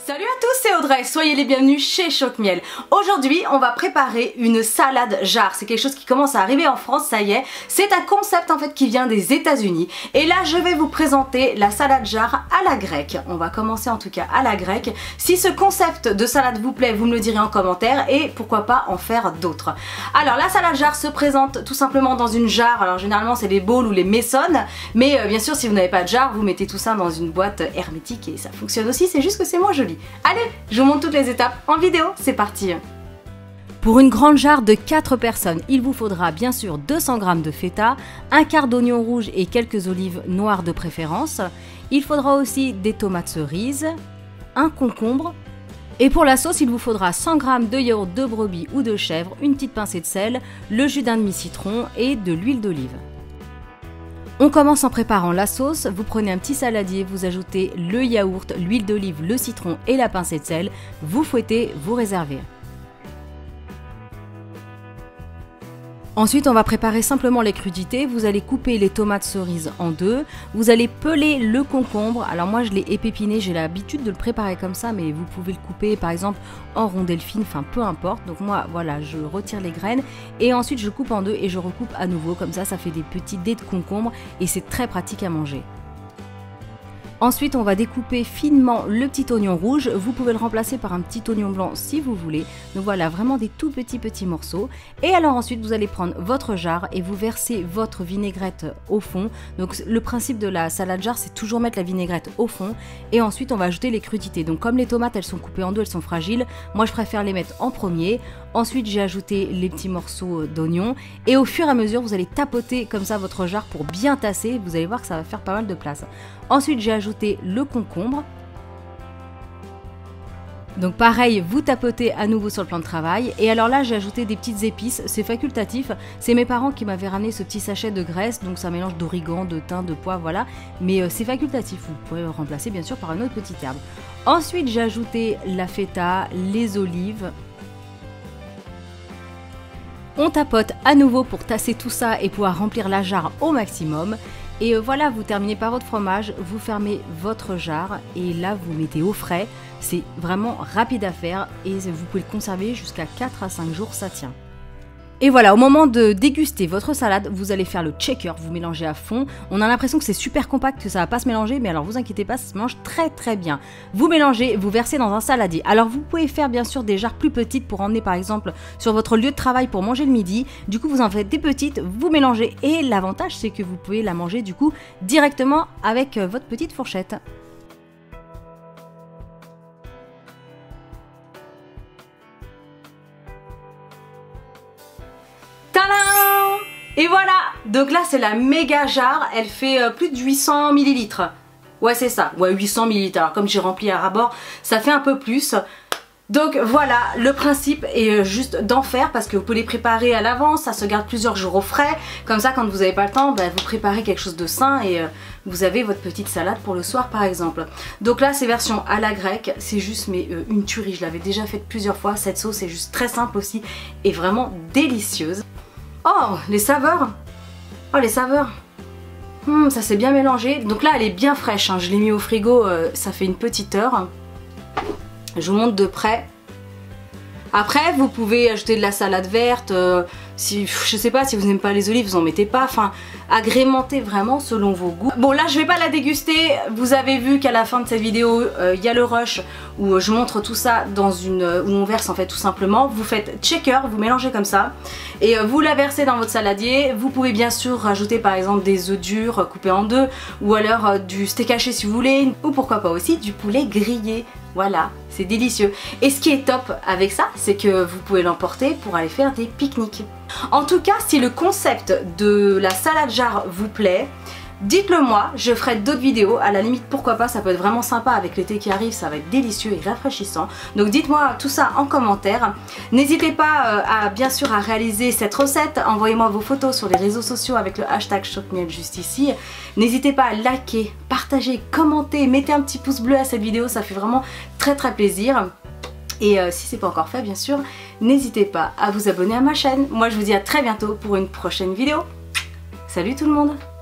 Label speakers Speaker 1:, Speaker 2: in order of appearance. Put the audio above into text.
Speaker 1: Salut à tous, c'est Audrey, soyez les bienvenus chez Choc Miel. Aujourd'hui, on va préparer une salade jarre. C'est quelque chose qui commence à arriver en France, ça y est. C'est un concept en fait qui vient des États-Unis. Et là, je vais vous présenter la salade jarre à la grecque. On va commencer en tout cas à la grecque. Si ce concept de salade vous plaît, vous me le direz en commentaire et pourquoi pas en faire d'autres. Alors, la salade jarre se présente tout simplement dans une jarre. Alors, généralement, c'est les bowls ou les messonnes. Mais bien sûr, si vous n'avez pas de jarre, vous mettez tout ça dans une boîte hermétique et ça fonctionne aussi. C'est juste que c'est moins joli. Allez, je vous montre toutes les étapes en vidéo, c'est parti. Pour une grande jarre de 4 personnes, il vous faudra bien sûr 200 g de feta, un quart d'oignon rouge et quelques olives noires de préférence. Il faudra aussi des tomates cerises, un concombre. Et pour la sauce, il vous faudra 100 g de yaourt de brebis ou de chèvre, une petite pincée de sel, le jus d'un demi-citron et de l'huile d'olive. On commence en préparant la sauce, vous prenez un petit saladier, vous ajoutez le yaourt, l'huile d'olive, le citron et la pincée de sel, vous fouettez, vous réservez. Ensuite, on va préparer simplement les crudités. Vous allez couper les tomates cerises en deux. Vous allez peler le concombre. Alors moi, je l'ai épépiné. J'ai l'habitude de le préparer comme ça, mais vous pouvez le couper, par exemple, en rondelles fines. Enfin, peu importe. Donc moi, voilà, je retire les graines. Et ensuite, je coupe en deux et je recoupe à nouveau. Comme ça fait des petits dés de concombre et c'est très pratique à manger. Ensuite, on va découper finement le petit oignon rouge. Vous pouvez le remplacer par un petit oignon blanc si vous voulez. Donc voilà, vraiment des tout petits morceaux. Et alors ensuite, vous allez prendre votre jarre et vous versez votre vinaigrette au fond. Donc le principe de la salade jarre, c'est toujours mettre la vinaigrette au fond. Et ensuite, on va ajouter les crudités. Donc comme les tomates, elles sont coupées en deux, elles sont fragiles. Moi, je préfère les mettre en premier. Ensuite, j'ai ajouté les petits morceaux d'oignon. Et au fur et à mesure, vous allez tapoter comme ça votre jarre pour bien tasser. Vous allez voir que ça va faire pas mal de place. Ensuite, j'ai ajouté le concombre. Donc pareil, vous tapotez à nouveau sur le plan de travail. Et alors là, j'ai ajouté des petites épices, c'est facultatif. C'est mes parents qui m'avaient ramené ce petit sachet de graisse, donc ça mélange d'origan, de thym, de poivre, voilà. Mais c'est facultatif, vous pouvez le remplacer bien sûr par une autre petite herbe. Ensuite, j'ai ajouté la feta, les olives. On tapote à nouveau pour tasser tout ça et pouvoir remplir la jarre au maximum. Et voilà, vous terminez par votre fromage, vous fermez votre jarre et là vous mettez au frais. C'est vraiment rapide à faire et vous pouvez le conserver jusqu'à 4 à 5 jours, ça tient. Et voilà, au moment de déguster votre salade, vous allez faire le shaker, vous mélangez à fond. On a l'impression que c'est super compact, que ça va pas se mélanger, mais alors vous inquiétez pas, ça se mélange très bien. Vous mélangez, vous versez dans un saladier. Alors vous pouvez faire bien sûr des jarres plus petites pour emmener par exemple sur votre lieu de travail pour manger le midi. Du coup vous en faites des petites, vous mélangez et l'avantage c'est que vous pouvez la manger du coup directement avec votre petite fourchette. Tadam! Et voilà! Donc là c'est la méga jarre, elle fait plus de 800 ml. Ouais c'est ça, ouais 800 ml. Alors comme j'ai rempli à ras-bord, ça fait un peu plus. Donc voilà, le principe est juste d'en faire parce que vous pouvez les préparer à l'avance, ça se garde plusieurs jours au frais. Comme ça quand vous n'avez pas le temps, vous préparez quelque chose de sain et vous avez votre petite salade pour le soir par exemple. Donc là c'est version à la grecque, c'est juste mais une tuerie, je l'avais déjà faite plusieurs fois. Cette sauce est juste très simple aussi et vraiment délicieuse. Oh, les saveurs! Oh, les saveurs! Ça s'est bien mélangé. Donc là, elle est bien fraîche. Hein. Je l'ai mis au frigo, ça fait une petite heure. Je vous montre de près. Après, vous pouvez ajouter de la salade verte. Si, je sais pas, si vous n'aimez pas les olives, vous en mettez pas. Enfin, agrémentez vraiment selon vos goûts. Bon, là, je vais pas la déguster. Vous avez vu qu'à la fin de cette vidéo, il y a le rush où je montre tout ça dans une... où on verse en fait tout simplement. Vous faites shaker, vous mélangez comme ça. Et vous la versez dans votre saladier. Vous pouvez bien sûr rajouter par exemple des œufs durs coupés en deux. Ou alors du steak haché si vous voulez. Ou pourquoi pas aussi du poulet grillé. Voilà, c'est délicieux. Et ce qui est top avec ça, c'est que vous pouvez l'emporter pour aller faire des pique-niques. En tout cas, si le concept de la salade jarre vous plaît, dites-le moi, je ferai d'autres vidéos. À la limite, pourquoi pas, ça peut être vraiment sympa avec l'été qui arrive, ça va être délicieux et rafraîchissant. Donc dites-moi tout ça en commentaire. N'hésitez pas bien sûr à réaliser cette recette. Envoyez-moi vos photos sur les réseaux sociaux avec le hashtag ChocMiel juste ici. N'hésitez pas à liker, partager, commenter, mettez un petit pouce bleu à cette vidéo, ça fait vraiment très plaisir. Et si c'est pas encore fait bien sûr, n'hésitez pas à vous abonner à ma chaîne. Moi je vous dis à très bientôt pour une prochaine vidéo. Salut tout le monde!